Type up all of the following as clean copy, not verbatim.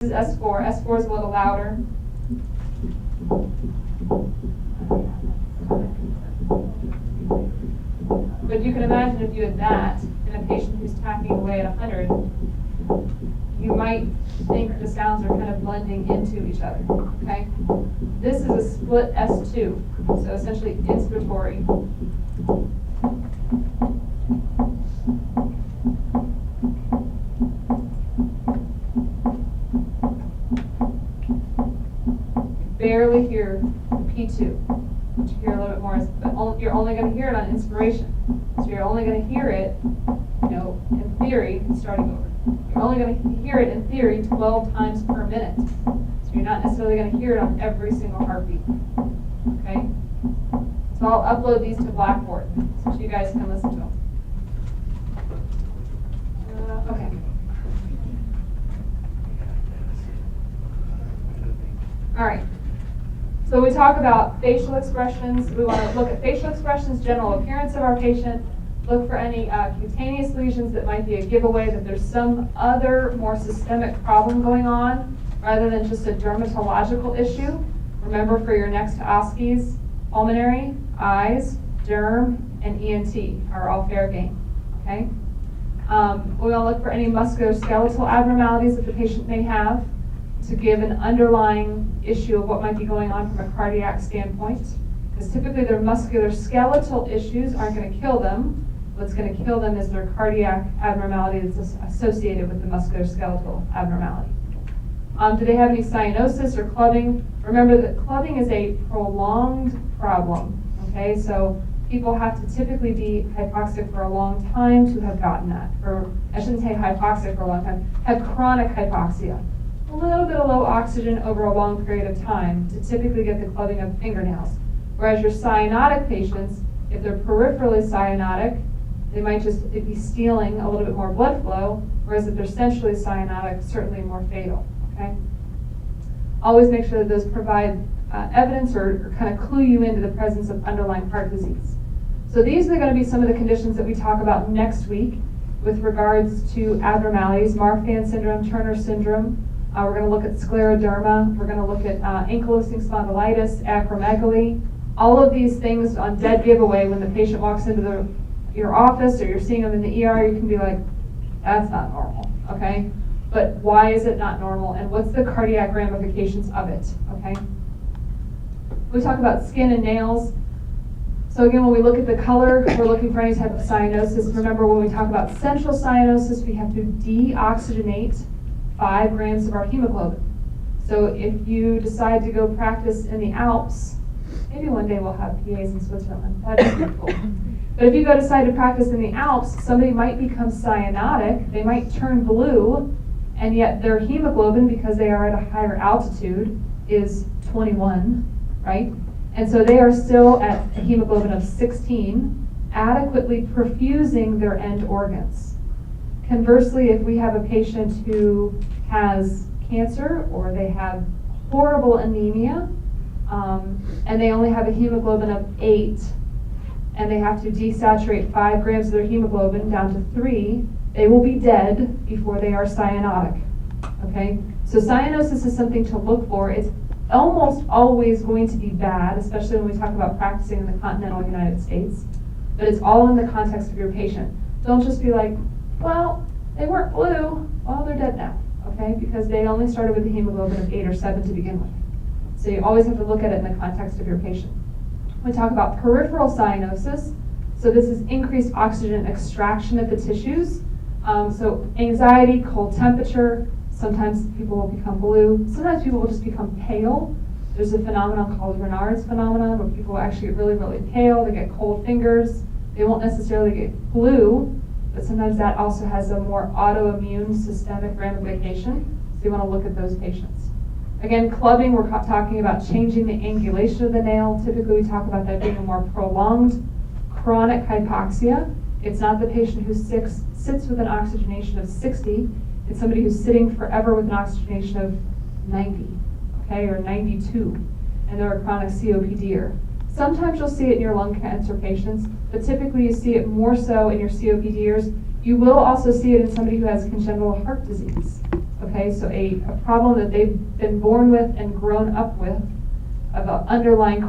This is S4. S4 is a little louder. But you can imagine if you had that in a patient who's tapping away at 100, you might think the sounds are kind of blending into each other, okay? This is a split S2, so essentially inspiratory. Barely hear the P2, which you hear a little bit more, but you're only going to hear it on inspiration. So you're only going to hear it, in theory, starting over. You're only going to hear it in theory 12 times per minute. So you're not necessarily going to hear it on every single heartbeat. Okay? So I'll upload these to Blackboard so you guys can listen to them. Okay. All right. So we talk about facial expressions. We want to look at facial expressions, general appearance of our patient, look for any cutaneous lesions that might be a giveaway that there's some other more systemic problem going on rather than just a dermatological issue. Remember, for your next OSCEs, pulmonary, eyes, derm, and ENT are all fair game. Okay? We want to look for any musculoskeletal abnormalities that the patient may have to give an underlying issue of what might be going on from a cardiac standpoint. Because typically their musculoskeletal issues aren't going to kill them. What's going to kill them is their cardiac abnormality that's associated with the musculoskeletal abnormality. Do they have any cyanosis or clubbing? Remember that clubbing is a prolonged problem. Okay, so people have to typically be hypoxic for a long time to have gotten that. Or I shouldn't say hypoxic for a long time, have chronic hypoxia. A little bit of low oxygen over a long period of time to typically get the clubbing of fingernails. Whereas your cyanotic patients, if they're peripherally cyanotic, they might just be stealing a little bit more blood flow, whereas if they're centrally cyanotic, certainly more fatal. Okay? Always make sure that those provide evidence or kind of clue you into the presence of underlying heart disease. So these are going to be some of the conditions that we talk about next week with regards to abnormalities: Marfan syndrome, Turner syndrome. We're going to look at scleroderma. We're going to look at ankylosing spondylitis, acromegaly. All of these things on dead giveaway when the patient walks into your office or you're seeing them in the ER, you can be like, that's not normal, okay? But why is it not normal, and what's the cardiac ramifications of it, okay? We talk about skin and nails. So again, when we look at the color, we're looking for any type of cyanosis. Remember, when we talk about central cyanosis, we have to deoxygenate 5 grams of our hemoglobin. So if you decide to go practice in the Alps, maybe one day we'll have PAs in Switzerland. That'd be cool. But if you decide to practice in the Alps, somebody might become cyanotic. They might turn blue, and yet their hemoglobin, because they are at a higher altitude, is 21, right? And so they are still at a hemoglobin of 16, adequately perfusing their end organs. Conversely, if we have a patient who has cancer or they have horrible anemia, and they only have a hemoglobin of 8, and they have to desaturate 5 grams of their hemoglobin down to 3, they will be dead before they are cyanotic. Okay? So cyanosis is something to look for. It's almost always going to be bad, especially when we talk about practicing in the continental United States. But it's all in the context of your patient. Don't just be like, well, they weren't blue. Well, they're dead now. Okay? Because they only started with a hemoglobin of 8 or 7 to begin with. So you always have to look at it in the context of your patient. We talk about peripheral cyanosis. So this is increased oxygen extraction of the tissues. So anxiety, cold temperature. Sometimes people will become blue. Sometimes people will just become pale. There's a phenomenon called Raynaud's phenomenon where people actually get really, really pale. They get cold fingers. They won't necessarily get blue, but sometimes that also has a more autoimmune systemic ramification. So you want to look at those patients. Again, clubbing, we're talking about changing the angulation of the nail. Typically we talk about that being a more prolonged chronic hypoxia. It's not the patient who sits with an oxygenation of 60. It's somebody who's sitting forever with an oxygenation of 90, okay, or 92, and they're a chronic COPDer. Sometimes you'll see it in your lung cancer patients, but typically you see it more so in your COPDers. You will also see it in somebody who has congenital heart disease, Okay, so a problem that they've been born with and grown up with of an underlying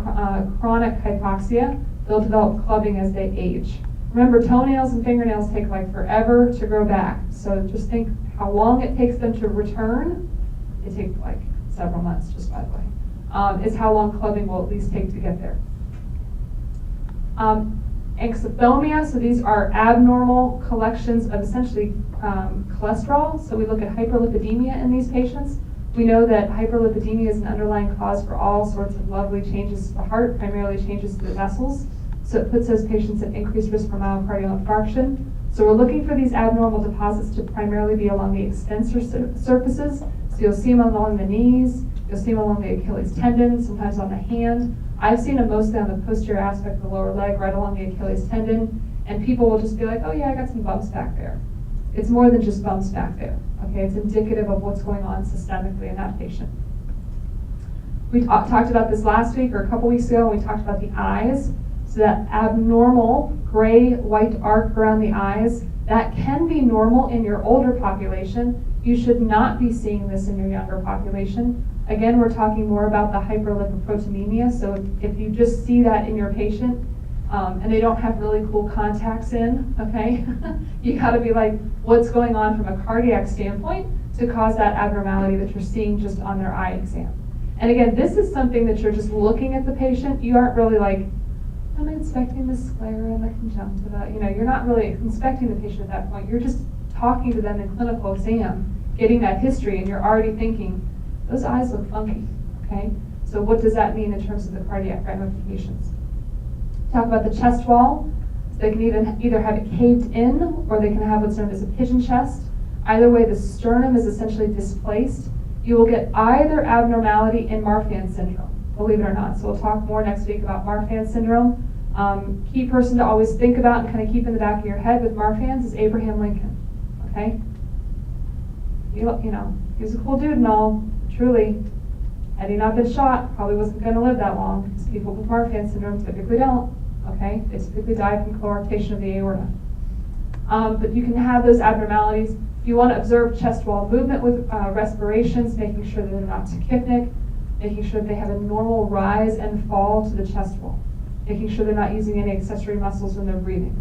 chronic hypoxia, they'll develop clubbing as they age. Remember, toenails and fingernails take like forever to grow back. So just think how long it takes them to return. It takes like several months, just by the way. Is how long clubbing will at least take to get there. Exothymia, so these are abnormal collections of essentially cholesterol. So we look at hyperlipidemia in these patients. We know that hyperlipidemia is an underlying cause for all sorts of lovely changes to the heart, primarily changes to the vessels. So it puts those patients at increased risk for myocardial infarction. So we're looking for these abnormal deposits to primarily be along the extensor surfaces. So you'll see them along the knees, you'll see them along the Achilles tendon, sometimes on the hand. I've seen them mostly on the posterior aspect of the lower leg, right along the Achilles tendon, and people will just be like, oh yeah, I got some bumps back there. It's more than just bumps back there, okay? It's indicative of what's going on systemically in that patient. We talked about this last week or a couple weeks ago. We talked about the eyes. So that abnormal gray-white arc around the eyes, that can be normal in your older population. You should not be seeing this in your younger population. Again, we're talking more about the hyperlipoproteinemia. So if you just see that in your patient and they don't have really cool contacts in, okay, you got to be like, what's going on from a cardiac standpoint to cause that abnormality that you're seeing just on their eye exam. And again, this is something that you're just looking at the patient. You aren't really like, am I inspecting the sclera and the conjunctiva? You know, you're not really inspecting the patient at that point. You're just talking to them in clinical exam, getting that history, and you're already thinking, those eyes look funky, okay? So what does that mean in terms of the cardiac ramifications? Talk about the chest wall. So they can either have it caved in, or they can have what's known as a pigeon chest. Either way, the sternum is essentially displaced. You will get either abnormality in Marfan syndrome, believe it or not. So we'll talk more next week about Marfan syndrome. Key person to always think about and kind of keep in the back of your head with Marfan's is Abraham Lincoln, okay? You know, he was a cool dude and all, truly. Had he not been shot, probably wasn't going to live that long, because people with Marfan syndrome typically don't, okay? They typically die from coarctation of the aorta. But you can have those abnormalities. You want to observe chest wall movement with respirations, making sure that they're not tachypnic, making sure that they have a normal rise and fall to the chest wall, making sure they're not using any accessory muscles when they're breathing.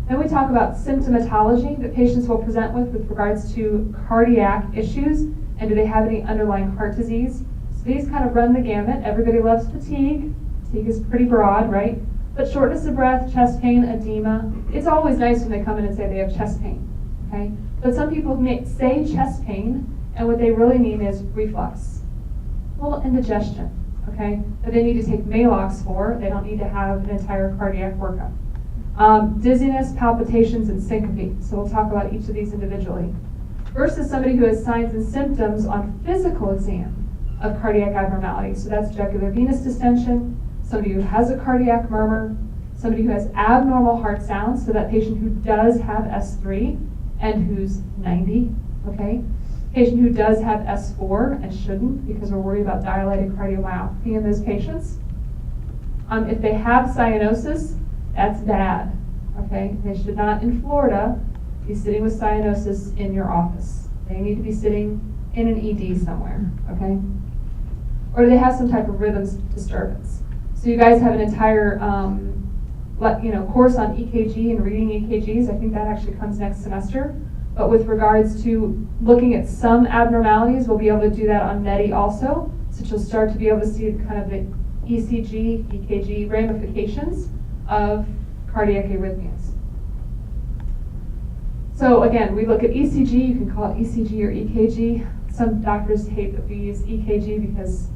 Then we talk about symptomatology that patients will present with regards to cardiac issues, and do they have any underlying heart disease. So these kind of run the gamut. Everybody loves fatigue. Fatigue is pretty broad, right? But shortness of breath, chest pain, edema. It's always nice when they come in and say they have chest pain, okay? But some people may say chest pain, and what they really mean is reflux, a little indigestion, okay? That they need to take Maalox for. They don't need to have an entire cardiac workup. Dizziness, palpitations, and syncope. So we'll talk about each of these individually. Versus somebody who has signs and symptoms on physical exam of cardiac abnormality. So that's jugular venous distension, somebody who has a cardiac murmur, somebody who has abnormal heart sounds, so that patient who does have S3 and who's 90, okay? Patient who does have S4 and shouldn't, because we're worried about dilated cardiomyopathy in those patients. If they have cyanosis, that's bad, okay? They should not, in Florida, be sitting with cyanosis in your office. They need to be sitting in an ED somewhere, okay? Or they have some type of rhythms disturbance. So you guys have an entire course on EKG and reading EKGs. I think that actually comes next semester. But with regards to looking at some abnormalities, we'll be able to do that on MEDI also. So you'll start to be able to see kind of the ECG, EKG ramifications of cardiac arrhythmias. So again, we look at ECG. You can call it ECG or EKG. Some doctors hate that we use EKG because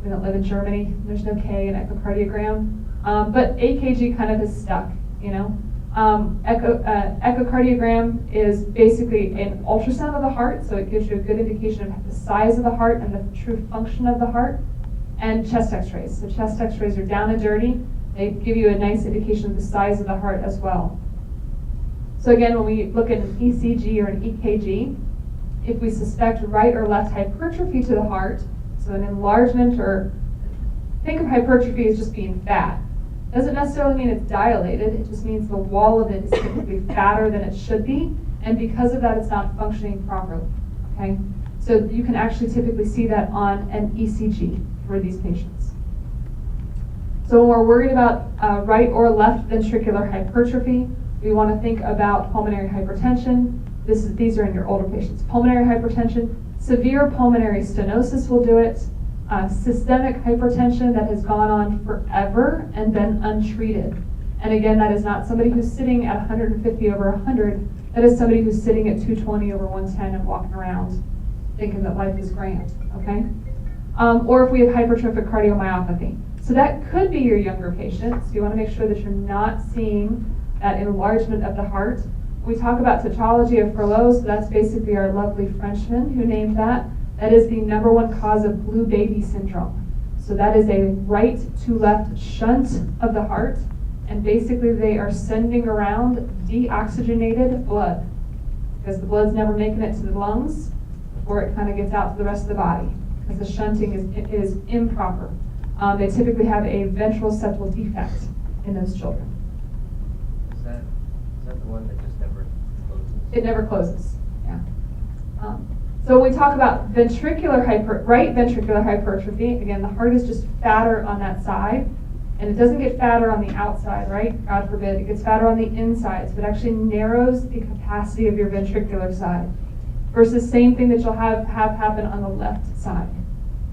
we don't live in Germany. There's no K in echocardiogram. But AKG kind of is stuck, you know. Echocardiogram is basically an ultrasound of the heart, so it gives you a good indication of the size of the heart and the true function of the heart, and chest x-rays. So chest x-rays are down and dirty. They give you a nice indication of the size of the heart as well. So again, when we look at an ECG or an EKG, if we suspect right or left hypertrophy to the heart, so an enlargement, or think of hypertrophy as just being fat. Doesn't necessarily mean it's dilated, it just means the wall of it is typically fatter than it should be, and because of that, it's not functioning properly, okay? So you can actually typically see that on an ECG for these patients. So when we're worried about right or left ventricular hypertrophy, we want to think about pulmonary hypertension. These are in your older patients. Pulmonary hypertension, severe pulmonary stenosis will do it. Systemic hypertension that has gone on forever and been untreated. And again, that is not somebody who's sitting at 150 over 100. That is somebody who's sitting at 220 over 110 and walking around thinking that life is grand, okay? Or if we have hypertrophic cardiomyopathy. So that could be your younger patient. So you want to make sure that you're not seeing that enlargement of the heart. We talk about tetralogy of Furlow, so that's basically our lovely Frenchman who named that. That is the #1 cause of blue baby syndrome. So that is a right to left shunt of the heart, and basically they are sending around deoxygenated blood because the blood's never making it to the lungs before it kind of gets out to the rest of the body because the shunting is improper. They typically have a ventral septal defect in those children. Is that the one that just never closes? It never closes, yeah. So when we talk about right ventricular hypertrophy, again, the heart is just fatter on that side, and it doesn't get fatter on the outside, right? God forbid, it gets fatter on the inside, so it actually narrows the capacity of your ventricular side, versus same thing that you'll have happen on the left side.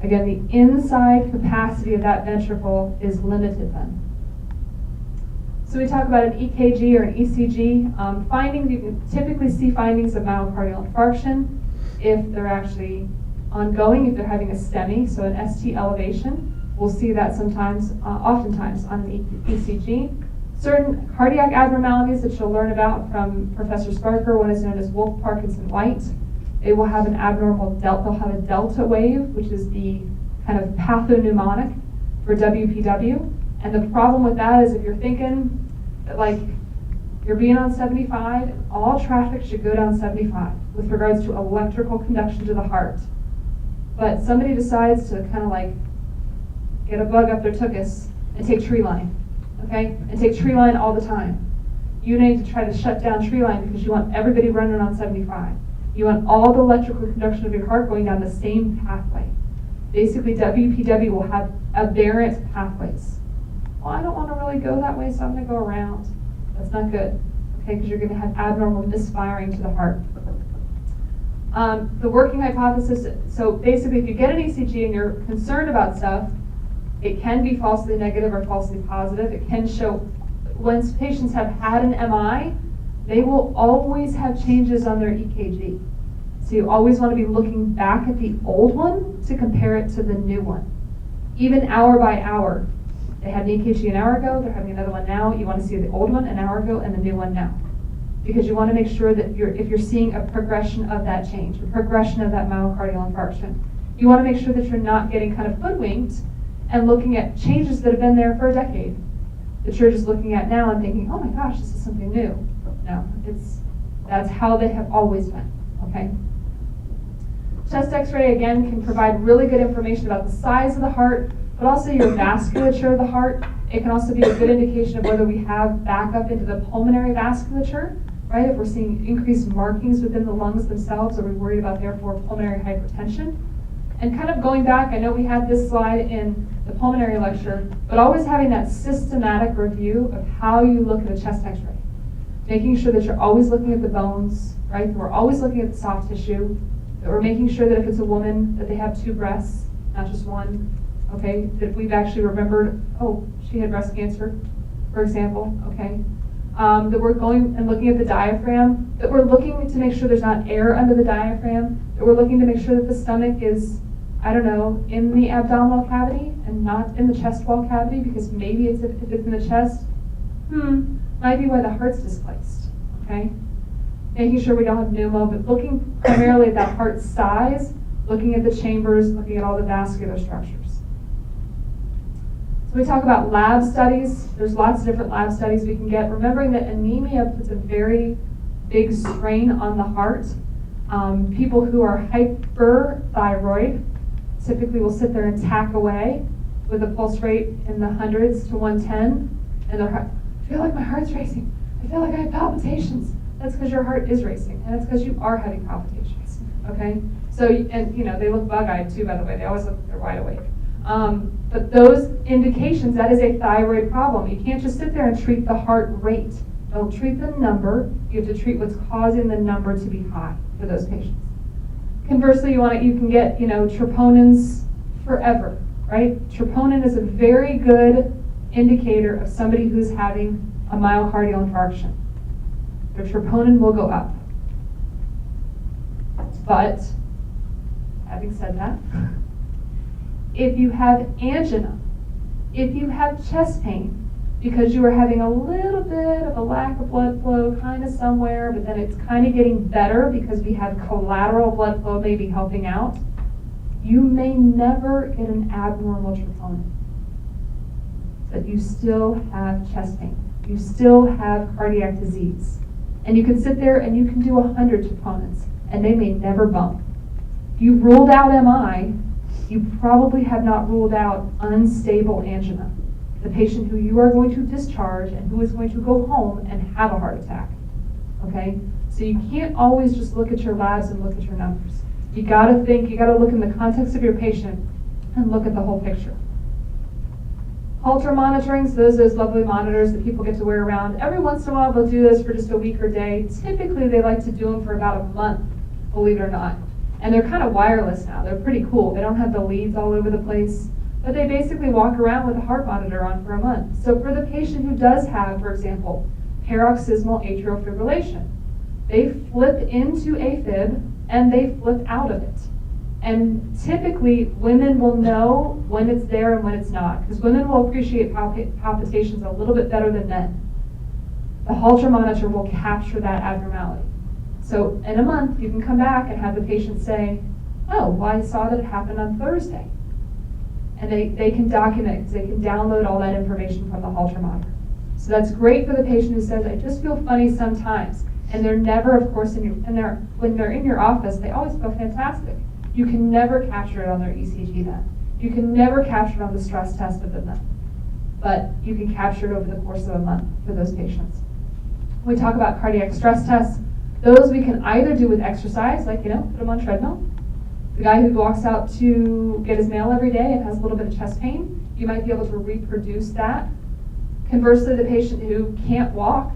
Again, the inside capacity of that ventricle is limited then. So we talk about an EKG or an ECG. Findings, you can typically see findings of myocardial infarction if they're actually ongoing, if they're having a STEMI, so an ST elevation. We'll see that sometimes, oftentimes on the ECG. Certain cardiac abnormalities that you'll learn about from Professor Sparker, one is known as Wolff-Parkinson-White. They will have an abnormal delta, they'll have a delta wave, which is the kind of pathognomonic for WPW. And the problem with that is if you're thinking that like you're being on 75, all traffic should go down 75 with regards to electrical conduction to the heart. But somebody decides to kind of like get a bug up their tuchus and take tree line, okay? And take tree line all the time. You need to try to shut down tree line because you want everybody running on 75. You want all the electrical conduction of your heart going down the same pathway. Basically, WPW will have aberrant pathways. Well, I don't want to really go that way, so I'm going to go around. That's not good, okay, because you're going to have abnormal misfiring to the heart. The working hypothesis, so basically if you get an ECG and you're concerned about stuff, it can be falsely negative or falsely positive. It can show, once patients have had an MI, they will always have changes on their EKG. So you always want to be looking back at the old one to compare it to the new one. Even hour by hour. They had an EKG an hour ago, they're having another one now. You want to see the old one an hour ago and the new one now. Because you want to make sure that if you're seeing a progression of that change, a progression of that myocardial infarction, you want to make sure that you're not getting kind of hoodwinked and looking at changes that have been there for a decade. That you're just looking at now and thinking, oh my gosh, this is something new. No, that's how they have always been, okay? Chest x-ray, again, can provide really good information about the size of the heart, but also your vasculature of the heart. It can also be a good indication of whether we have backup into the pulmonary vasculature, right? If we're seeing increased markings within the lungs themselves, are we worried about, therefore, pulmonary hypertension? And kind of going back, I know we had this slide in the pulmonary lecture, but always having that systematic review of how you look at a chest x-ray. Making sure that you're always looking at the bones, right? That we're always looking at the soft tissue. That we're making sure that if it's a woman, that they have 2 breasts, not just one. Okay, that we've actually remembered, oh, she had breast cancer, for example, okay. That we're going and looking at the diaphragm, that we're looking to make sure there's not air under the diaphragm, that we're looking to make sure that the stomach is, I don't know, in the abdominal cavity and not in the chest wall cavity, because maybe if it's in the chest, might be why the heart's displaced, okay. Making sure we don't have pneumo, but looking primarily at that heart size, looking at the chambers, looking at all the vascular structures. So we talk about lab studies. There's lots of different lab studies we can get. Remembering that anemia puts a very big strain on the heart. People who are hyperthyroid typically will sit there and tack away with a pulse rate in the 100s to 110, and I feel like my heart's racing. I feel like I have palpitations. That's because your heart is racing, and it's because you are having palpitations, okay? So, and they look bug-eyed too, by the way. They always look like they're wide awake. But those indications, that is a thyroid problem. You can't just sit there and treat the heart rate. Don't treat the number. You have to treat what's causing the number to be high for those patients. Conversely, you can get, troponins forever, right? Troponin is a very good indicator of somebody who's having a myocardial infarction. Their troponin will go up. But, having said that, if you have angina, if you have chest pain, because you are having a little bit of a lack of blood flow kind of somewhere, but then it's kind of getting better because we have collateral blood flow maybe helping out, you may never get an abnormal troponin. But you still have chest pain. You still have cardiac disease. And you can sit there and you can do 100 troponins, and they may never bump. If you've ruled out MI, you probably have not ruled out unstable angina, the patient who you are going to discharge and who is going to go home and have a heart attack, okay? So you can't always just look at your labs and look at your numbers. You gotta look in the context of your patient and look at the whole picture. Holter monitoring, so those lovely monitors that people get to wear around. Every once in a while they'll do this for just a week or day. Typically they like to do them for about a month, believe it or not. And they're kind of wireless now. They're pretty cool. They don't have the leads all over the place. But they basically walk around with a heart monitor on for a month. So for the patient who does have, for example, paroxysmal atrial fibrillation, they flip into AFib and they flip out of it. And typically women will know when it's there and when it's not, because women will appreciate palpitations a little bit better than men. The Holter monitor will capture that abnormality. So in a month, you can come back and have the patient say, oh, well, I saw that it happened on Thursday. And they can document it because they can download all that information from the Holter monitor. So that's great for the patient who says, I just feel funny sometimes. And they're never, of course, when they're in your office, they always feel fantastic. You can never capture it on their ECG then. You can never capture it on the stress test of them. But you can capture it over the course of a month for those patients. When we talk about cardiac stress tests, those we can either do with exercise, like, put them on treadmill. The guy who walks out to get his mail every day and has a little bit of chest pain, you might be able to reproduce that. Conversely, the patient who can't walk,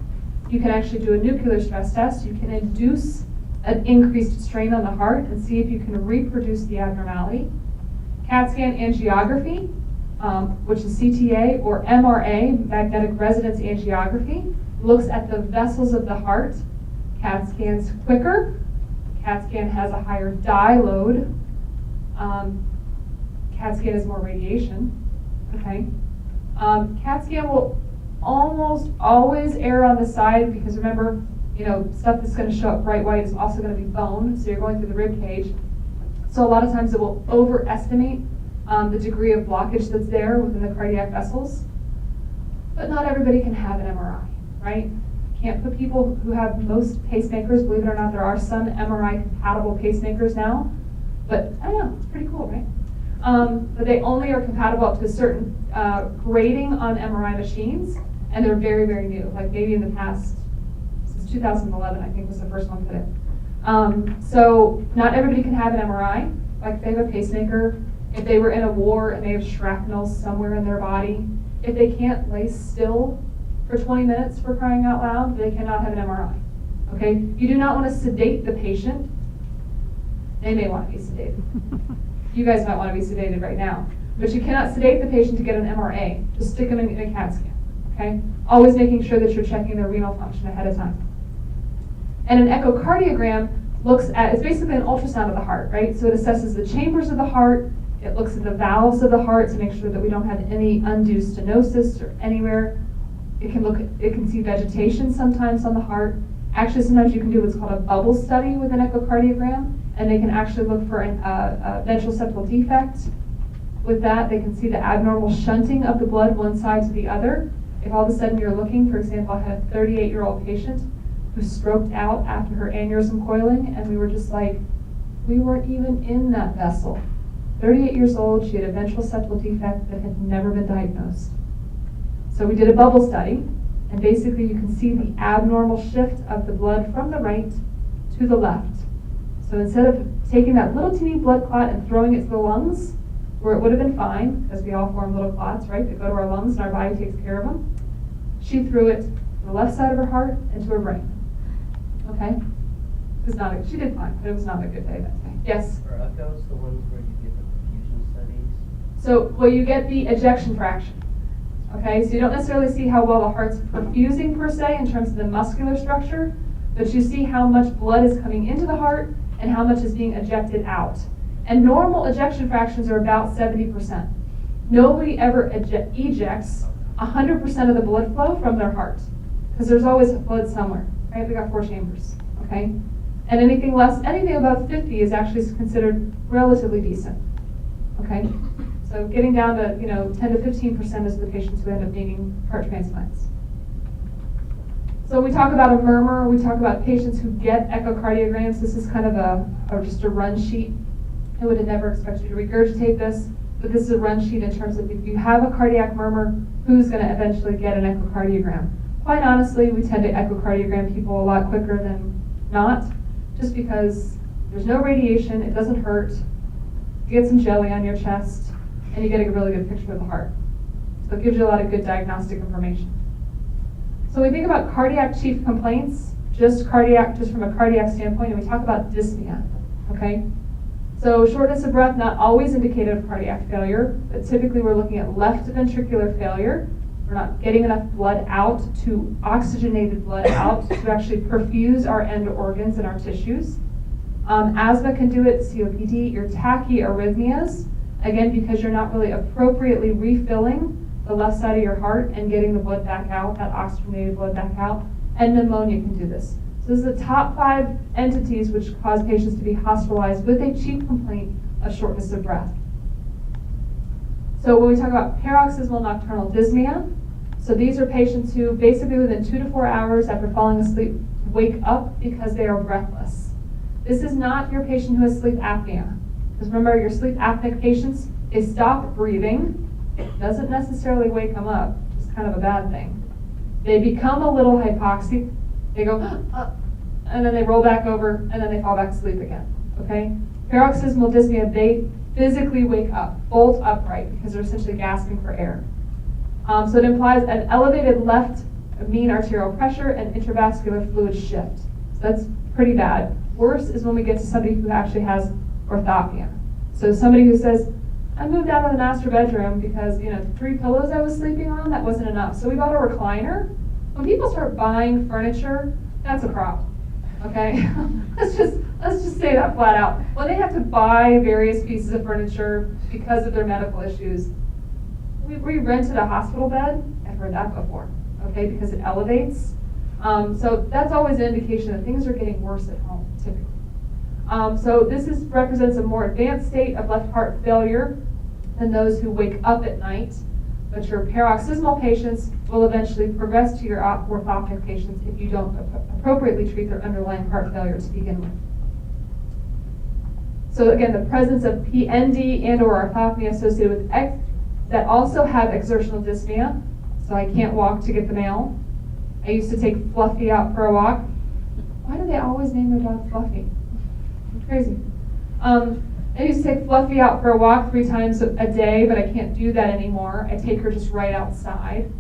you can actually do a nuclear stress test. You can induce an increased strain on the heart and see if you can reproduce the abnormality. CAT scan angiography, which is CTA, or MRA, magnetic resonance angiography, looks at the vessels of the heart. CAT scan's quicker. CAT scan has a higher dye load. CAT scan is more radiation. Okay. CAT scan will almost always err on the side because remember, stuff that's going to show up bright white is also going to be bone, so you're going through the rib cage. So a lot of times it will overestimate the degree of blockage that's there within the cardiac vessels. But not everybody can have an MRI, right? Can't put people who have most pacemakers, believe it or not, there are some MRI compatible pacemakers now, but I don't know, it's pretty cool, right? But they only are compatible up to a certain grading on MRI machines, and they're very, very new, like maybe in the past, since 2011, I think was the first one put in. So not everybody can have an MRI, like if they have a pacemaker, if they were in a war and they have shrapnel somewhere in their body, if they can't lay still for 20 minutes for crying out loud, they cannot have an MRI, okay? You do not want to sedate the patient. They may want to be sedated. You guys might want to be sedated right now, but you cannot sedate the patient to get an MRA. Just stick them in a CAT scan, okay? Always making sure that you're checking their renal function ahead of time. And an echocardiogram looks at, it's basically an ultrasound of the heart, right? So it assesses the chambers of the heart, it looks at the valves of the heart to make sure that we don't have any undue stenosis or anywhere. It can see vegetation sometimes on the heart. Actually, sometimes you can do what's called a bubble study with an echocardiogram, and they can actually look for a ventral septal defect. With that, they can see the abnormal shunting of the blood one side to the other. If all of a sudden you're looking, for example, I had a 38-year-old patient who stroked out after her aneurysm coiling, and we were just like, we weren't even in that vessel. 38 years old, she had a ventral septal defect that had never been diagnosed. So we did a bubble study, And basically you can see the abnormal shift of the blood from the right to the left. So instead of taking that little teeny blood clot and throwing it to the lungs, where it would have been fine, because we all form little clots, right, that go to our lungs and our body takes care of them, she threw it to the left side of her heart and to her brain. Okay? It was not she did fine, but it was not a good day that day. Yes? Are echoes the ones where you get the perfusion studies? So, well, you get the ejection fraction. Okay, so you don't necessarily see how well the heart's perfusing per se in terms of the muscular structure, but you see how much blood is coming into the heart and how much is being ejected out. And normal ejection fractions are about 70%. Nobody ever ejects 100% of the blood flow from their heart, because there's always blood somewhere, right? We got 4 chambers, okay? And anything above 50 is actually considered relatively decent, okay? So getting down to 10 to 15% is the patients who end up needing heart transplants. So we talk about a murmur. We talk about patients who get echocardiograms. This is kind of just a run sheet. I would have never expected you to regurgitate this, but this is a run sheet in terms of if you have a cardiac murmur, who's going to eventually get an echocardiogram. Quite honestly, we tend to echocardiogram people a lot quicker than not, just because there's no radiation, it doesn't hurt, you get some jelly on your chest, and you get a really good picture of the heart. So it gives you a lot of good diagnostic information. So when we think about cardiac chief complaints, just from a cardiac standpoint, and we talk about dyspnea, okay? So shortness of breath, not always indicative of cardiac failure, but typically we're looking at left ventricular failure. We're not getting enough blood out, oxygenated blood out to actually perfuse our end organs and our tissues. Asthma can do it, COPD, your tachyarrhythmias, again, because you're not really appropriately refilling the left side of your heart and getting the blood back out, that oxygenated blood back out, and pneumonia can do this. So this is the top 5 entities which cause patients to be hospitalized with a chief complaint of shortness of breath. So when we talk about paroxysmal nocturnal dyspnea, so these are patients who basically within 2 to 4 hours after falling asleep wake up because they are breathless. This is not your patient who has sleep apnea. Because remember, your sleep apneic patients, they stop breathing. Doesn't necessarily wake them up, it's kind of a bad thing. They become a little hypoxic, they go, and then they roll back over, and then they fall back asleep again, okay? Paroxysmal dyspnea, they physically wake up, bolt upright, because they're essentially gasping for air. So it implies an elevated left mean arterial pressure and intravascular fluid shift. So that's pretty bad. Worse is when we get to somebody who actually has orthopnea. So somebody who says, I moved out of the master bedroom because, 3 pillows I was sleeping on, that wasn't enough. So we bought a recliner. When people start buying furniture, that's a problem, okay? let's just say that flat out. When they have to buy various pieces of furniture because of their medical issues, we rented a hospital bed. I've heard that before, okay, because it elevates. So that's always an indication that things are getting worse at home, typically. So this represents a more advanced state of left heart failure than those who wake up at night. But your paroxysmal patients will eventually progress to your orthopneic patients if you don't appropriately treat their underlying heart failure to begin with. So again, the presence of PND and or orthopnea associated with that also have exertional dyspnea. So I can't walk to get the mail. I used to take Fluffy out for a walk. Why do they always name their dog Fluffy? Crazy. I used to take Fluffy out for a walk 3 times a day, but I can't do that anymore. I take her just right outside.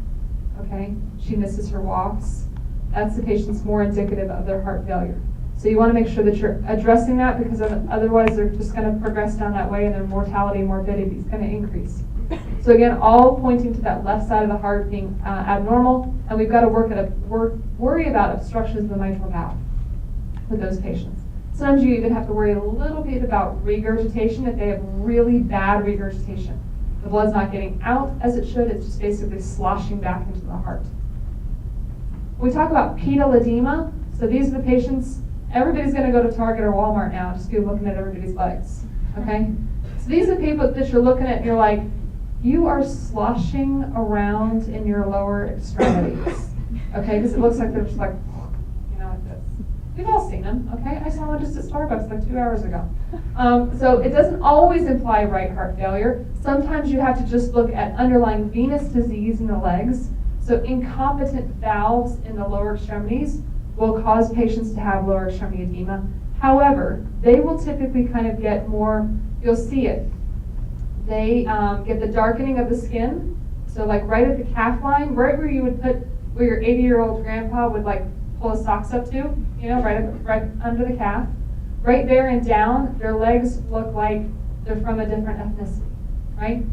Okay, she misses her walks. That's the patient's more indicative of their heart failure. So you want to make sure that you're addressing that, because otherwise they're just going to progress down that way and their mortality and morbidity is going to increase. So again, all pointing to that left side of the heart being abnormal, and we've got to worry about obstructions of the mitral valve with those patients. Sometimes you even have to worry a little bit about regurgitation if they have really bad regurgitation. The blood's not getting out as it should, it's just basically sloshing back into the heart. We talk about pedal edema. So these are the patients, everybody's going to go to Target or Walmart now, just be looking at everybody's legs, okay? So these are the people that you're looking at and you're like, you are sloshing around in your lower extremities, okay? Because it looks like they're just like, like this. We've all seen them, okay? I saw one just at Starbucks like 2 hours ago. So it doesn't always imply right heart failure. Sometimes you have to just look at underlying venous disease in the legs. So incompetent valves in the lower extremities will cause patients to have lower extremity edema. However, they will typically kind of get more, you'll see it. They get the darkening of the skin. So like right at the calf line, right where you would put, where your 80-year-old grandpa would like pull his socks up to, you know, right under the calf. Right there and down, their legs look like they're from a different ethnicity, right?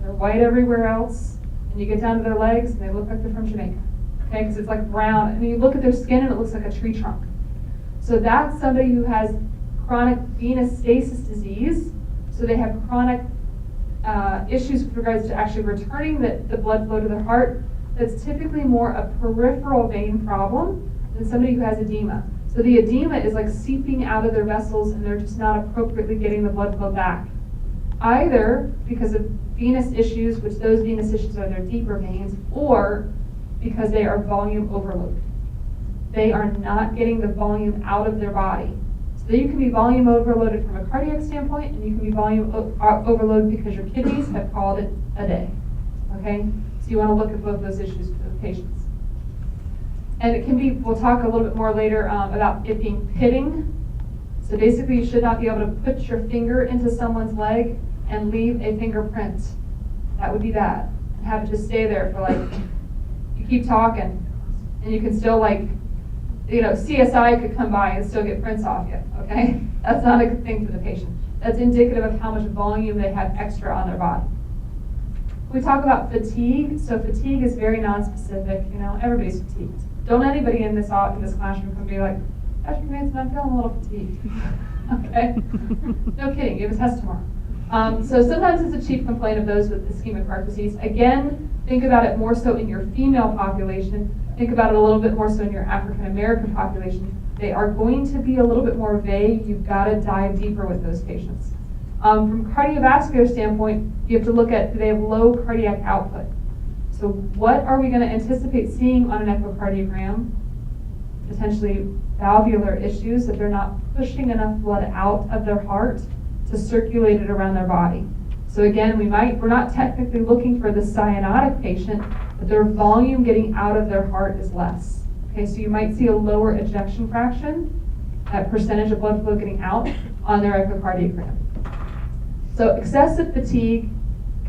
They're white everywhere else, and you get down to their legs, and they look like they're from Jamaica, okay? Because it's like brown, and you look at their skin, and it looks like a tree trunk. So that's somebody who has chronic venous stasis disease, so they have chronic issues with regards to actually returning the blood flow to their heart. That's typically more a peripheral vein problem than somebody who has edema. So the edema is like seeping out of their vessels, and they're just not appropriately getting the blood flow back. Either because of venous issues, which those venous issues are their deeper veins, or because they are volume overloaded. They are not getting the volume out of their body. So you can be volume overloaded from a cardiac standpoint, and you can be volume overloaded because your kidneys have called it a day. Okay? So you want to look at both those issues for the patients. And it can be, we'll talk a little bit more later about it being pitting. So basically you should not be able to put your finger into someone's leg and leave a fingerprint. That would be bad. And have it just stay there for like, you keep talking, and you can still like, you know, CSI could come by and still get prints off you, okay? That's not a good thing for the patient. That's indicative of how much volume they have extra on their body. We talk about fatigue. So fatigue is very nonspecific. You know, everybody's fatigued. Don't anybody in this classroom can be like, Dr. Knutson, I'm feeling a little fatigued. Okay? No kidding. You have a test tomorrow. So sometimes it's a chief complaint of those with ischemic heart disease. Again, think about it more so in your female population. Think about it a little bit more so in your African American population. They are going to be a little bit more vague. You've got to dive deeper with those patients. From a cardiovascular standpoint, you have to look at, do they have low cardiac output? So what are we going to anticipate seeing on an echocardiogram? Potentially valvular issues, that they're not pushing enough blood out of their heart to circulate it around their body. So again, we're not technically looking for the cyanotic patient, but their volume getting out of their heart is less. Okay, so you might see a lower ejection fraction, that percentage of blood flow getting out on their echocardiogram. So excessive fatigue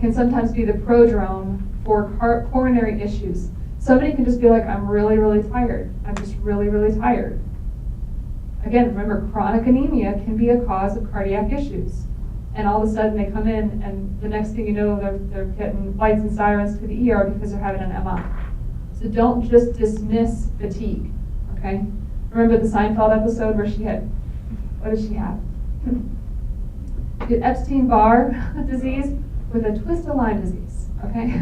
can sometimes be the prodrome for coronary issues. Somebody can just be like, I'm really, really tired. I'm just really, really tired. Again, remember, chronic anemia can be a cause of cardiac issues. And all of a sudden they come in, and the next thing you know, they're getting lights and sirens to the ER because they're having an MI. So don't just dismiss fatigue, okay? Remember the Seinfeld episode where she had, what did she have? She had Epstein-Barr disease with a twist of Lyme disease, okay?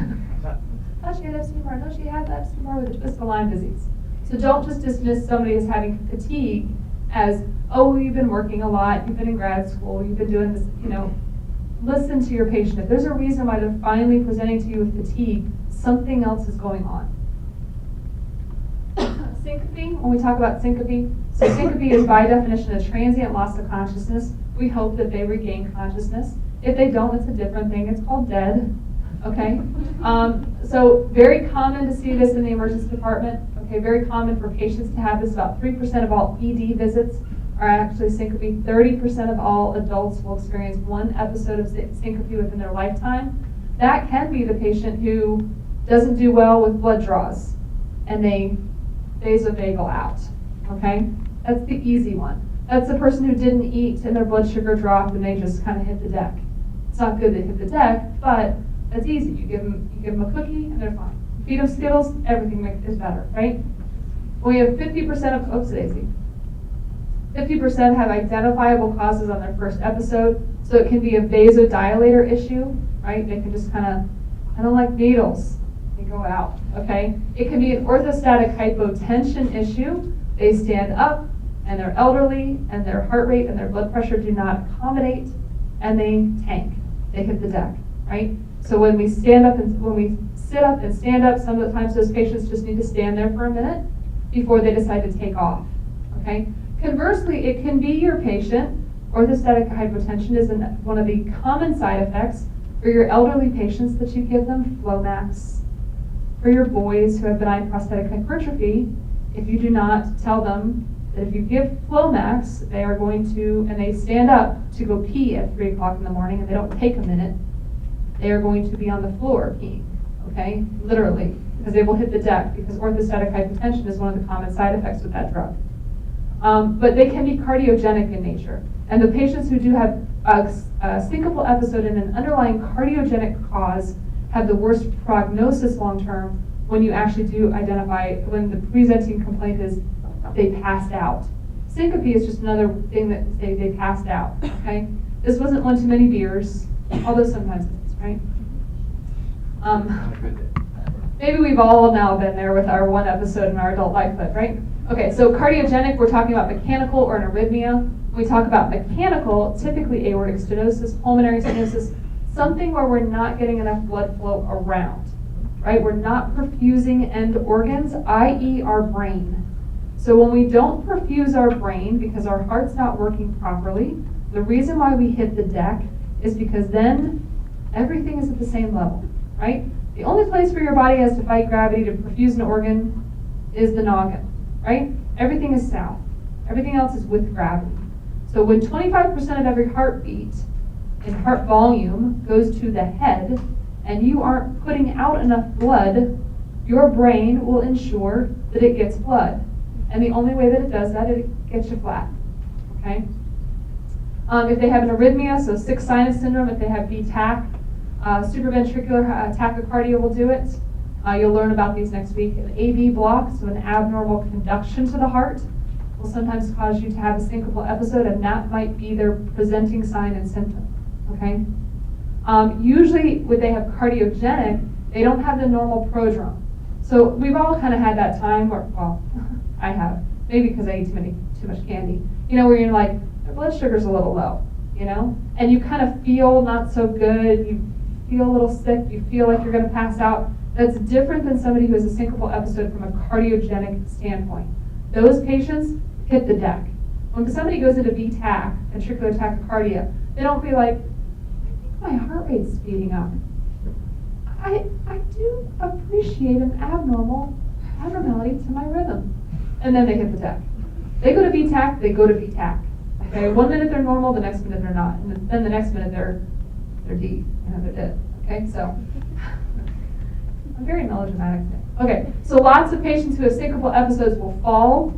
Oh, she had Epstein-Barr. No, she had the Epstein-Barr with a twist of Lyme disease. So don't just dismiss somebody as having fatigue as, oh, you've been working a lot, you've been in grad school, you've been doing this, you know. Listen to your patient. If there's a reason why they're finally presenting to you with fatigue, something else is going on. Syncope, when we talk about syncope, so syncope is by definition a transient loss of consciousness. We hope that they regain consciousness. If they don't, it's a different thing. It's called dead. Okay? So very common to see this in the emergency department. Okay, very common for patients to have this. About 3% of all ED visits are actually syncope. 30% of all adults will experience one episode of syncope within their lifetime. That can be the patient who doesn't do well with blood draws, and they vasovagal out. Okay? That's the easy one. That's the person who didn't eat and their blood sugar dropped and they just kind of hit the deck. It's not good they hit the deck, but that's easy. You give them a cookie and they're fine. Feed them Skittles, everything is better, right? We have 50% of, 50% have identifiable causes on their first episode. So it can be a vasodilator issue, right? They can just kind of, I don't like needles. They go out, okay? It can be an orthostatic hypotension issue. They stand up and they're elderly and their heart rate and their blood pressure do not accommodate and they tank. They hit the deck, right? So when we sit up and stand up, some of the times those patients just need to stand there for a minute before they decide to take off, okay? Conversely, it can be your patient. Orthostatic hypotension is one of the common side effects for your elderly patients that you give them Flomax, for your boys who have benign prostatic hypertrophy, if you do not tell them that if you give Flomax, they are going to, and they stand up to go pee at 3 o'clock in the morning and they don't take a minute, they are going to be on the floor peeing, okay? Literally, because they will hit the deck, because orthostatic hypotension is one of the common side effects with that drug. But they can be cardiogenic in nature. And the patients who do have a syncopal episode and an underlying cardiogenic cause have the worst prognosis long-term when you actually do identify, when the presenting complaint is they passed out. Syncope is just another thing that they passed out, okay? This wasn't one too many beers, although sometimes it is, right? Maybe we've all now been there with our one episode in our adult lifehood, right? Okay, so cardiogenic, we're talking about mechanical or an arrhythmia. When we talk about mechanical, typically aortic stenosis, pulmonary stenosis, something where we're not getting enough blood flow around, right? We're not perfusing end organs, i.e. our brain. So when we don't perfuse our brain because our heart's not working properly, the reason why we hit the deck is because then everything is at the same level, right? The only place where your body has to fight gravity to perfuse an organ is the noggin, right? Everything is south. Everything else is with gravity. So when 25% of every heartbeat in heart volume goes to the head and you aren't putting out enough blood, your brain will ensure that it gets blood. And the only way that it does that is it gets you flat, okay? If they have an arrhythmia, so sick sinus syndrome, if they have VTAC, supraventricular tachycardia will do it. You'll learn about these next week. An AV block, so an abnormal conduction to the heart, will sometimes cause you to have a syncopal episode, and that might be their presenting sign and symptom, okay? Usually, when they have cardiogenic, they don't have the normal prodrome. So we've all kind of had that time where, well, I have, maybe because I ate too much candy, you know, where you're like, their blood sugar's a little low, you know? And you kind of feel not so good, you feel a little sick, you feel like you're gonna pass out. That's different than somebody who has a syncopal episode from a cardiogenic standpoint. Those patients hit the deck. When somebody goes into VTAC, ventricular tachycardia, they don't feel like, I think my heart rate's speeding up. I do appreciate an abnormality to my rhythm. And then they hit the deck. They go to VTAC, they go to VTAC. Okay, 1 minute they're normal, the next minute they're not. And then the next minute they're D, they're dead. Okay, so I'm very melodramatic today. Okay, so lots of patients who have syncopal episodes will fall.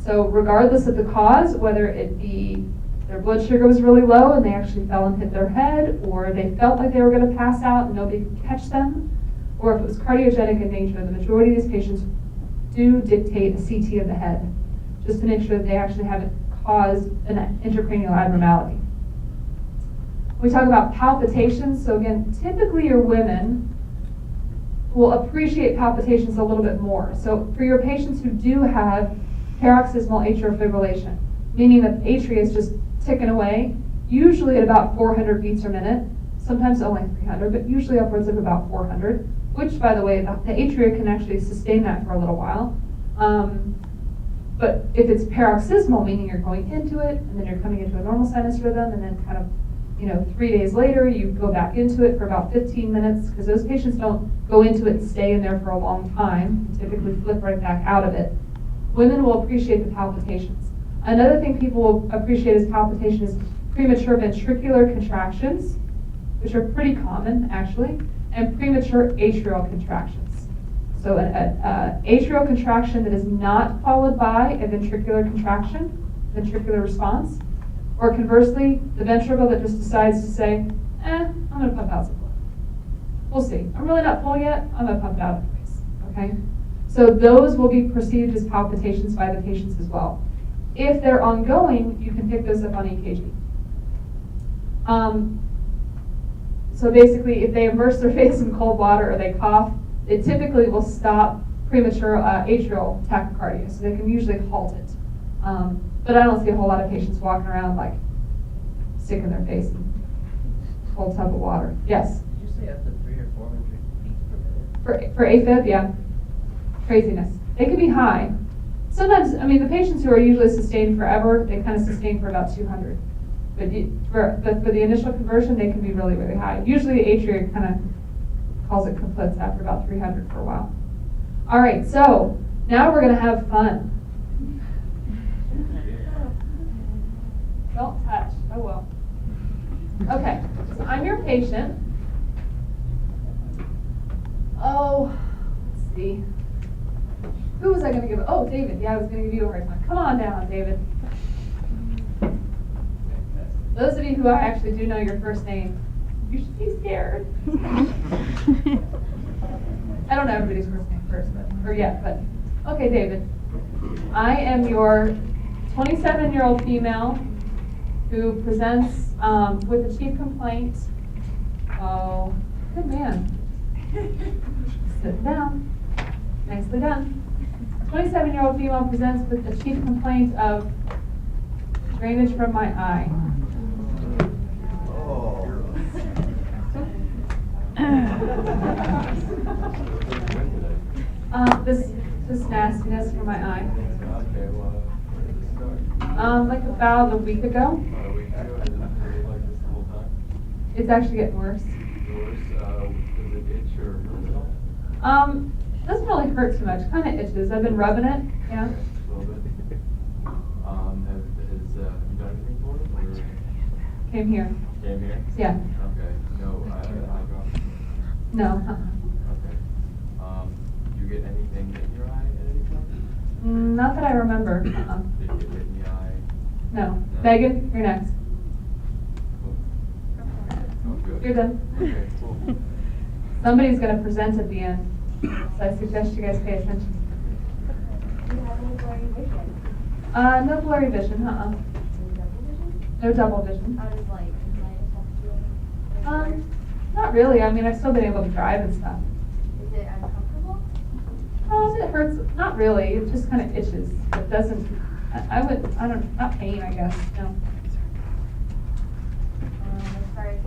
So regardless of the cause, whether it be their blood sugar was really low and they actually fell and hit their head, or they felt like they were going to pass out and nobody could catch them, or if it was cardiogenic in nature, the majority of these patients do dictate a CT of the head, just to make sure that they actually haven't caused an intracranial abnormality. We talk about palpitations. So again, typically your women will appreciate palpitations a little bit more. So for your patients who do have paroxysmal atrial fibrillation, meaning that the atria is just ticking away, usually at about 400 beats per minute, sometimes only 300, but usually upwards of about 400, which, by the way, the atria can actually sustain that for a little while. But if it's paroxysmal, meaning you're going into it, and then you're coming into a normal sinus rhythm, and then kind of, 3 days later, you go back into it for about 15 minutes, because those patients don't go into it and stay in there for a long time, typically flip right back out of it. Women will appreciate the palpitations. Another thing people will appreciate as palpitation is premature ventricular contractions, which are pretty common, actually, and premature atrial contractions. So an atrial contraction that is not followed by a ventricular contraction, ventricular response, or conversely, the ventricle that just decides to say, I'm going to pump out some blood. We'll see. I'm really not full yet. I'm going to pump it out anyways. Okay? So those will be perceived as palpitations by the patients as well. If they're ongoing, you can pick those up on EKG. So basically, if they immerse their face in cold water or they cough, it typically will stop premature atrial tachycardia, so they can usually halt it. But I don't see a whole lot of patients walking around like sticking their face in a cold tub of water. Yes? Did you say up to 300 or 400 beats per minute? For AFib, yeah. Craziness. They can be high. Sometimes, the patients who are usually sustained forever, they kind of sustain for about 200. But for the initial conversion, they can be really, really high. Usually the atria kind of calls it kaputs after about 300 for a while. All right, so now we're going to have fun. Don't touch. Oh, well. Okay, so I'm your patient. Oh, let's see. Who was I going to give? Oh, David. Yeah, I was going to give you a hard time. Come on down, David. Those of you who I actually do know your first name, you should be scared. I don't know everybody's first name first, but okay, David. I am your 27-year-old female who presents with a chief complaint. Oh, good man. Sit down. Nicely done. 27-year-old female presents with a chief complaint of drainage from my eye. This nastiness from my eye. Like about a week ago. It's actually getting worse. Doesn't really hurt too much. Kind of itches. I've been rubbing it. Yeah. Have you done anything for it? Came here. Came here? Yeah. Okay. No eye drops? No. Okay. Do you get anything in your eye at any time? Not that I remember. Did you get hit in the eye? No. Megan, you're next. Oh, good. You're done. Okay, cool. Somebody's going to present at the end, so I suggest you guys pay attention. Do you have any blurry vision? No blurry vision, No double vision. How does like tinnitus have to do? Not really. I mean, I've still been able to drive and stuff. Is it uncomfortable? It hurts. Not really. It just kind of itches. It doesn't. Not pain, I guess. No. As far as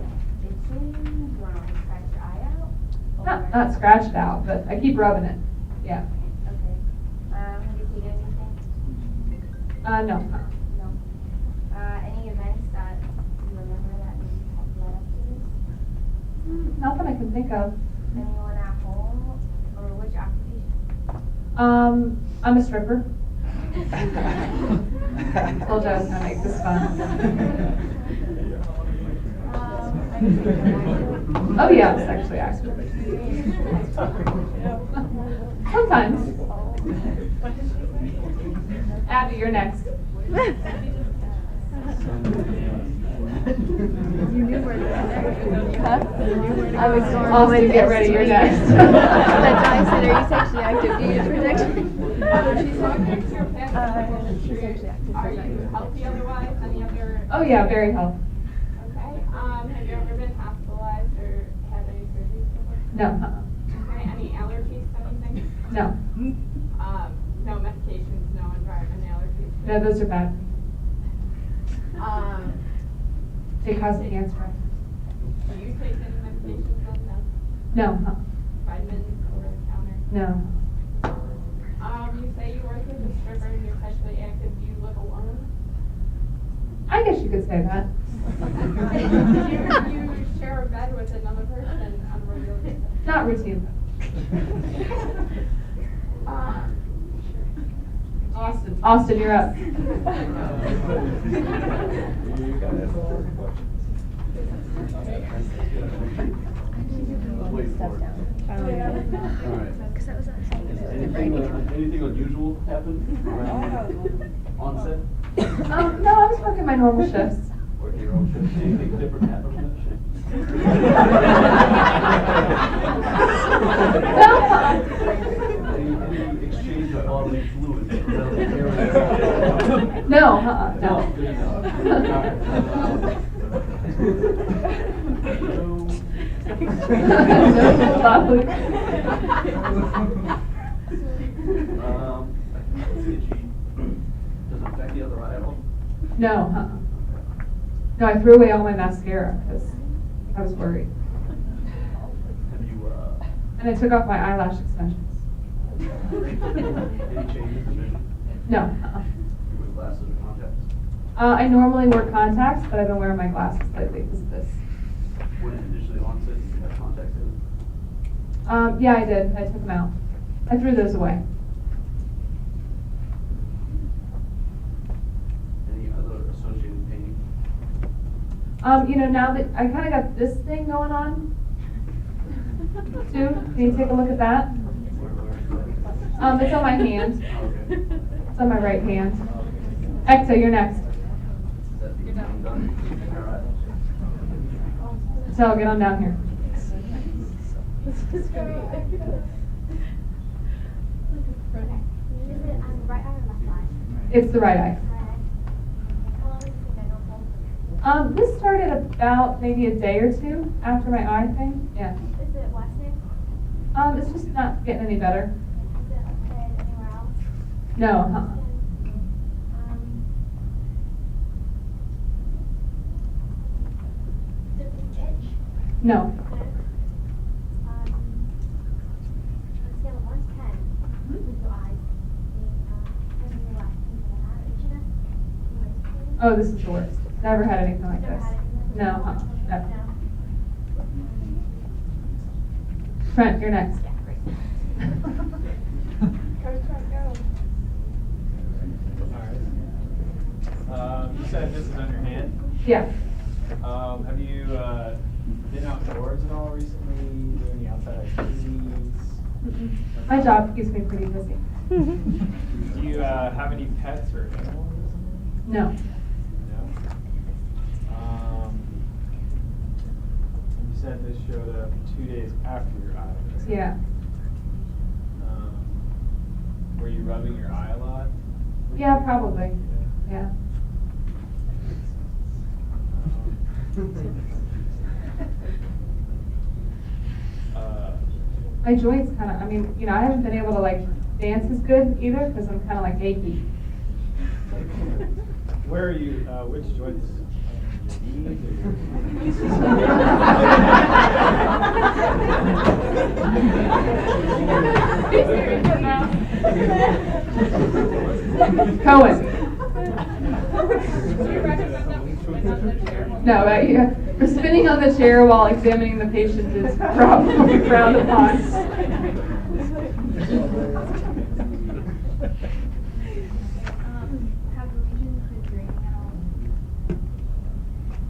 itching, do you want to like scratch your eye out? Not scratched out, but I keep rubbing it. Yeah. Okay. Have you taken anything? No. No. Any events that you remember that maybe have led up to this? Nothing I can think of. Anyone at home or which occupation? I'm a stripper. Told you I was gonna make this fun. Oh yeah, I'm sexually active. Sometimes. Abby, you're next. You knew where to Huh? I was going Austin, get ready, you're next. That's why I said, are you sexually active? Do you use protection? She's sexually active. Are you healthy otherwise? Any other? Oh yeah, very healthy. Okay. Have you ever been hospitalized or had any surgeries before? No. Okay. Any allergies to anything? No. No medications, no environment allergies. No, those are bad. Um, They cause cancer. do you take any medications on them? No. Vitamins over the counter? No. You say you work with a stripper and you're sexually active. Do you live alone? I guess you could say that. Do you share a bed with another person on a regular basis? Not routine. Austin, you're up. Anything unusual happen on set? No, I was working my normal shifts. Working your own shift? Anything different happen on that shift? Any exchange of bodily fluids? No, no. No, lovely. Itchy. Does it affect the other eye at all? No, No, I threw away all my mascara because I was worried. Have you, And I took off my eyelash extensions. any changes in vision? No. You wear glasses or contacts? I normally wear contacts, but I've been wearing my glasses lately because of this. When initially onset, did you have contacts in? Yeah, I did. I took them out. I threw those away. Any other associated pain? Now that I kind of got this thing going on, too. Can you take a look at that? It's on my hand. Okay. It's on my right hand. Ecta, you're next. You're done. Done? All right. So get on down here. Is it on the right eye or left eye? It's the right eye. Right eye. How long has it been open? This started about maybe a day or two after my eye thing. Yeah. Is it worsening? It's just not getting any better. Is it okay anywhere else? No. Does it itch? No. Okay. On a scale of 1 to 10, with your eyes being having your left hand itchiness? Oh, this is the worst. Never had anything like Never this. had anything? No, never. No. Trent, you're next. Yeah, great. Go, Trent, go. Alright. You said this is on your hand. Yeah. Have you been outdoors at all recently? Doing any outside activities? My job keeps me pretty busy. Do you have any pets or animals or something? No. No. You said this showed up 2 days after your eye. Right? Yeah. Were you rubbing your eye a lot? Yeah, probably. Yeah. My joints kind of, I haven't been able to like dance as good either because I'm kind of like achy. Where are you? Which joints? Your knees Cohen. Do you recommend that we spin on the chair? No, yeah. For spinning on the chair while examining the patient is probably frowned upon. Have the lesions been draining at all?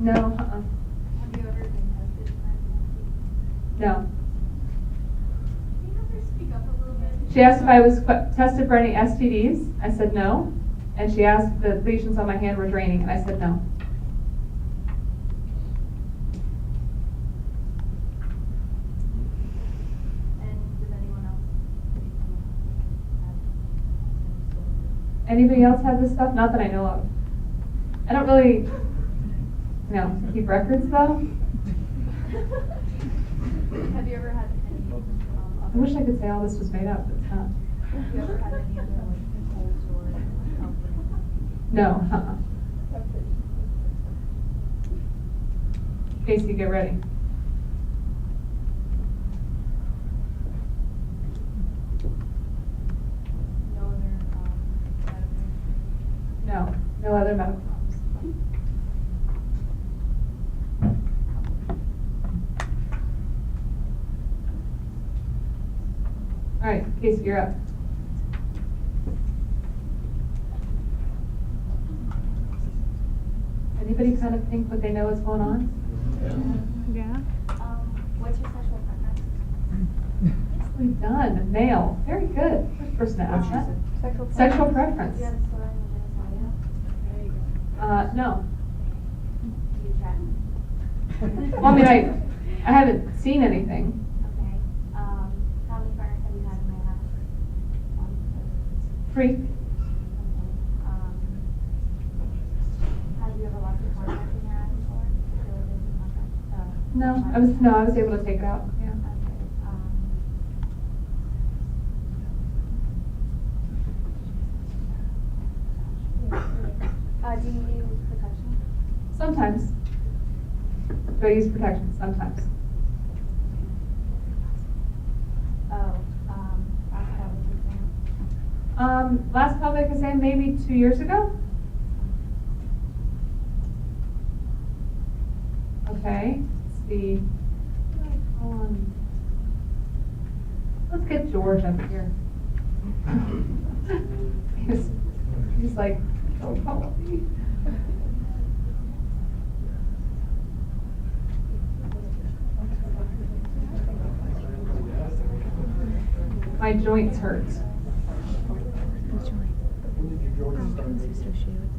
No, Have you ever been tested for anything? no. Can you have her speak up a little bit? She asked if I was tested for any STDs. I said no. And she asked if the lesions on my hand were draining, and I said no. And does anyone else? Anybody else have this stuff? Not that I know of. I don't really, keep records though. Have you ever had any? I wish I could say all this was made up, but it's not. Have you ever had any other like colds or No, Casey, get ready. no other medical? No other medical problems. All right, Casey, you're up. Anybody kind of think what they know is going on? Yeah. What's your sexual preference? Nicely done, male. Very good. First person to ask that. Sexual preference. Do you have a sore in your genitalia? There you go. No. Do you check? Well, I haven't seen anything. Okay. How many partners have you had in the last month? 3. Okay. Have you ever lost your contact in your eye before? There was a contact? No, I was able to take it out. Yeah. Okay. Do you use protection? Sometimes. Do I use protection? Sometimes. Oh, Last pelvic exam maybe 2 years ago. Okay, let's see. Let's get George up here. He's like, don't follow me. My joints hurt.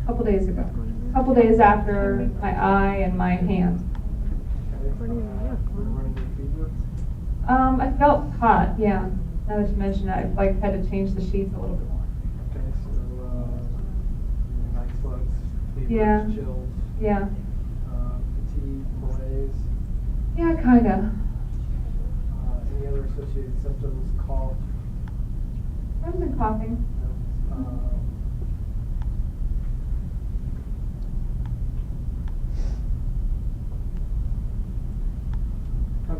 A couple days ago. A couple days after my eye and my hand. I felt hot, yeah. Now that you mentioned it, I had to change the sheets a little bit more. Okay, so, night sweats, fevers, Yeah. chills, Yeah. fatigue, malaise, Yeah, kinda. any other associated symptoms, cough, I haven't been coughing.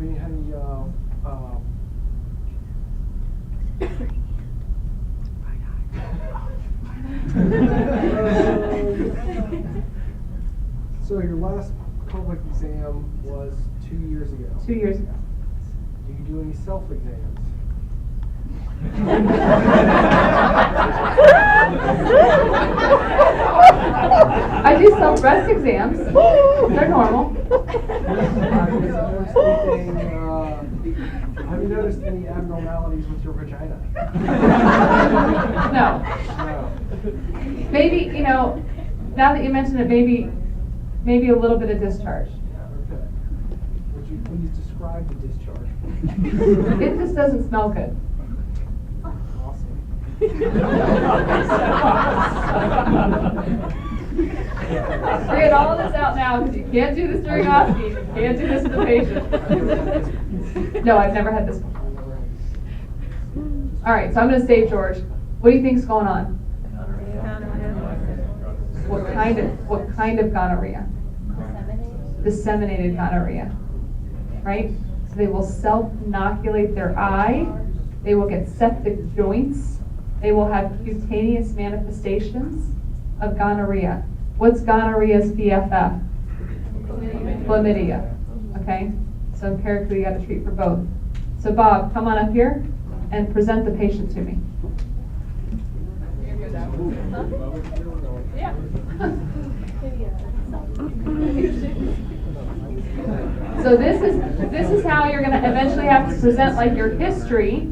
have you had any, so your last public exam was 2 years ago. 2 years ago. Do you do any self-exams? I do self-breast exams. They're normal. Have you noticed any abnormalities with your vagina? No. No. Maybe, now that you mention it, maybe a little bit of discharge. Okay. Would you please describe the discharge? It just doesn't smell good. Awesome. We're getting all this out now because you can't do this during OSCE. You can't do this with the patient. No, I've never had this before. All right, so I'm going to save George. What do you think's going on? What kind of gonorrhea? Disseminated gonorrhea, right? So they will self-inoculate their eye. They will get septic joints. They will have cutaneous manifestations of gonorrhea. What's gonorrhea's BFF? Chlamydia. Okay? So empirically, you got to treat for both. So Bob, come on up here and present the patient to me. Yeah. So this is how you're going to eventually have to present like your history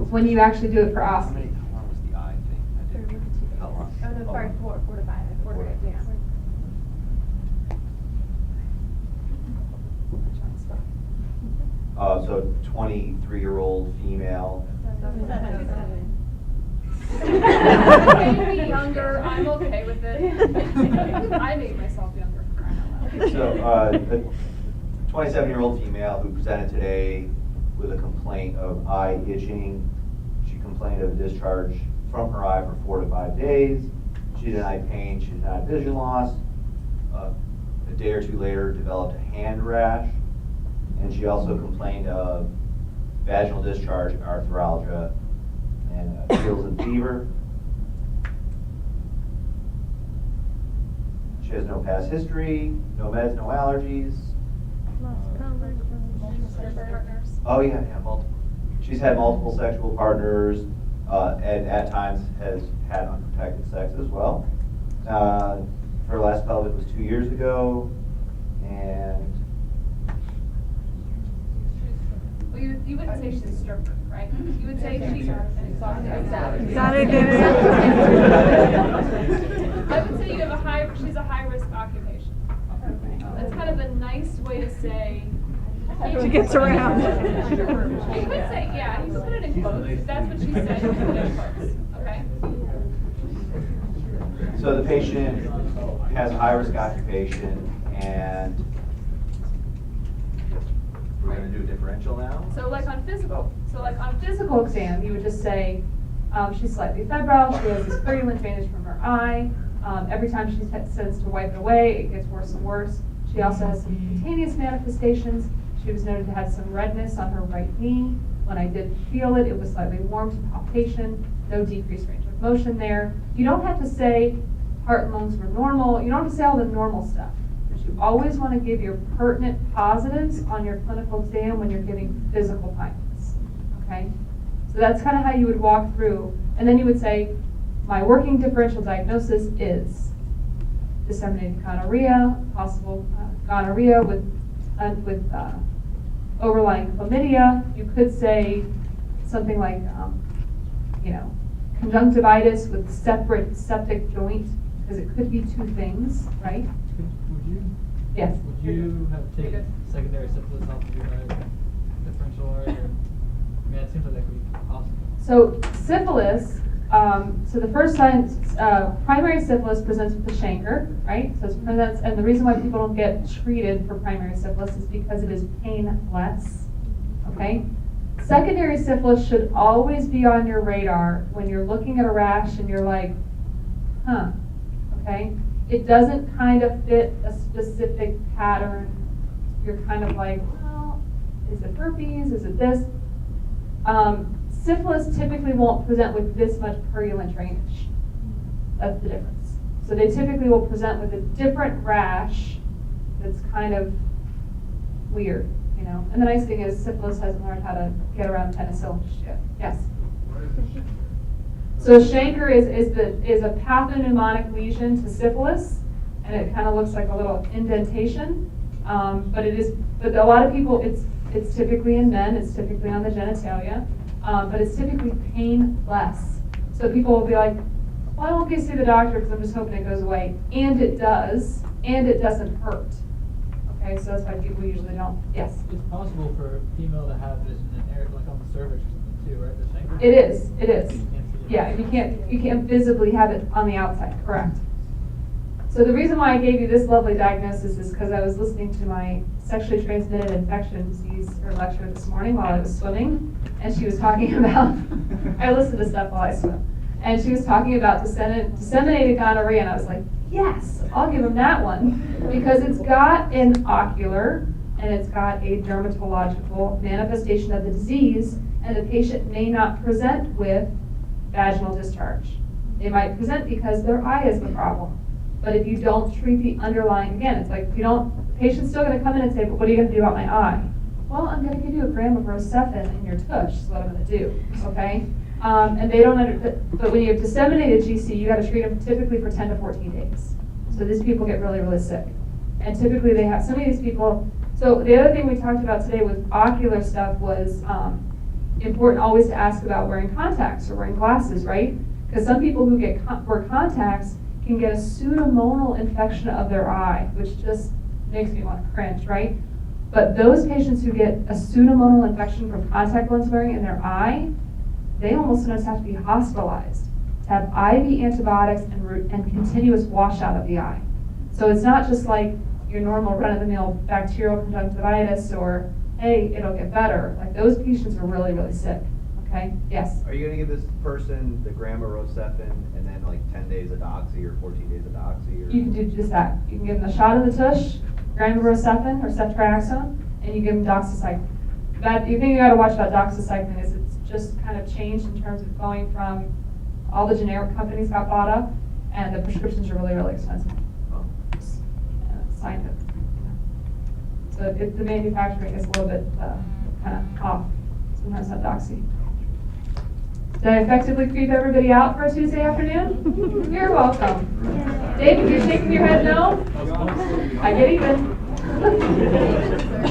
when you actually do it for OSCE. How long was the eye thing? How long? Oh, no, sorry, 4 to 5. 4 to 5, yeah. So 23-year-old female. Maybe younger, I'm okay with it. I made myself younger for crying out loud. So a 27-year-old female who presented today with a complaint of eye itching. She complained of discharge from her eye for 4 to 5 days. She denied pain, she denied vision loss. A day or two later developed a hand rash. And she also complained of vaginal discharge, arthralgia, and chills and fever. She has no past history, no meds, no allergies. Oh yeah, multiple. She's had multiple sexual partners, and at times has had unprotected sex as well. Her last pelvic was 2 years ago, and Well, you wouldn't say she's a stripper, right? You would say she's Got it, get it. I would say she's a high-risk occupation. That's kind of a nice way to say. She gets around. You could say, yeah, you could put it in quotes. If that's what she said, you could put it in quotes, okay? so the patient has a high-risk occupation, and we're going to do a differential now. So like on physical exam, you would just say, she's slightly febrile, she has this purulent drainage from her eye. Every time she says to wipe it away, it gets worse and worse. She also has some cutaneous manifestations. She was noted to have some redness on her right knee. When I did feel it, it was slightly warm to palpation, no decreased range of motion there. You don't have to say heart and lungs were normal. You don't have to say all the normal stuff. But you always want to give your pertinent positives on your clinical exam when you're giving physical findings. okay? So that's kind of how you would walk through. And then you would say, my working differential diagnosis is disseminated gonorrhea, possible gonorrhea with overlying chlamydia. You could say something like, conjunctivitis with separate septic joint, because it could be two things, right? Would you? Yes. Would you have taken secondary syphilis off of your differential already? I mean, it seems like that could be possible. So syphilis, so the first sign, primary syphilis presents with the chancre, right? So it presents, and the reason why people don't get treated for primary syphilis is because it is painless, okay? Secondary syphilis should always be on your radar when you're looking at a rash and you're like, okay? It doesn't kind of fit a specific pattern. You're kind of like, well, is it herpes? Is it this? Syphilis typically won't present with this much purulent drainage. That's the difference. So they typically will present with a different rash that's kind of weird, you know. And the nice thing is syphilis hasn't learned how to get around penicillin just yet. Yes? So a chancre is a pathognomonic lesion to syphilis, and it kind of looks like a little indentation. But a lot of people, it's typically in men, it's typically on the genitalia, but it's typically painless. So people will be like, well, I won't go see the doctor because I'm just hoping it goes away. And it does, and it doesn't hurt. Okay, so that's why people usually don't. Yes? It's possible for a female to have this in an area, like on the cervix or something too, right? The chancre? It is, it is. You can't see it. Yeah, you can't visibly have it on the outside, correct. So the reason why I gave you this lovely diagnosis is because I was listening to my sexually transmitted infection disease lecture this morning while I was swimming, and she was talking about, I listen to stuff while I swim, and she was talking about disseminated gonorrhea, and I was like, yes, I'll give him that one, because it's got an ocular, and it's got a dermatological manifestation of the disease, and the patient may not present with vaginal discharge. They might present because their eye is the problem. But if you don't treat the underlying, again, it's like the patient's still going to come in and say, but what are you going to do about my eye? Well, I'm going to give you a gram of Rocephin in your tush, is what I'm going to do, okay? And they don't but when you have disseminated GC, you got to treat them typically for 10 to 14 days. So these people get really, really sick. And typically they have, some of these people, so the other thing we talked about today with ocular stuff was important always to ask about wearing contacts or wearing glasses, right? Because some people who wear contacts can get a pseudomonal infection of their eye, which just makes me want to cringe, right? But those patients who get a pseudomonal infection from contact lens wearing in their eye, they almost sometimes have to be hospitalized to have IV antibiotics and continuous washout of the eye. So it's not just like your normal run-of-the-mill bacterial conjunctivitis or, hey, it'll get better. Like those patients are really, really sick. Okay, yes? Are you gonna give this person the gram of Rocephin and then like 10 days of doxy or 14 days of doxy? Or? You can do just that. You can give them a shot of the tush, gram of Rocephin or ceftriaxone, and you give them doxycycline. The thing you gotta watch about doxycycline is it's just kind of changed in terms of going from all the generic companies got bought up, and the prescriptions are really, really expensive. Oh. Scientific. So the manufacturing is a little bit kind of off. Sometimes not doxy. Did I effectively creep everybody out for a Tuesday afternoon? You're welcome. David, you're shaking your head no? I get even.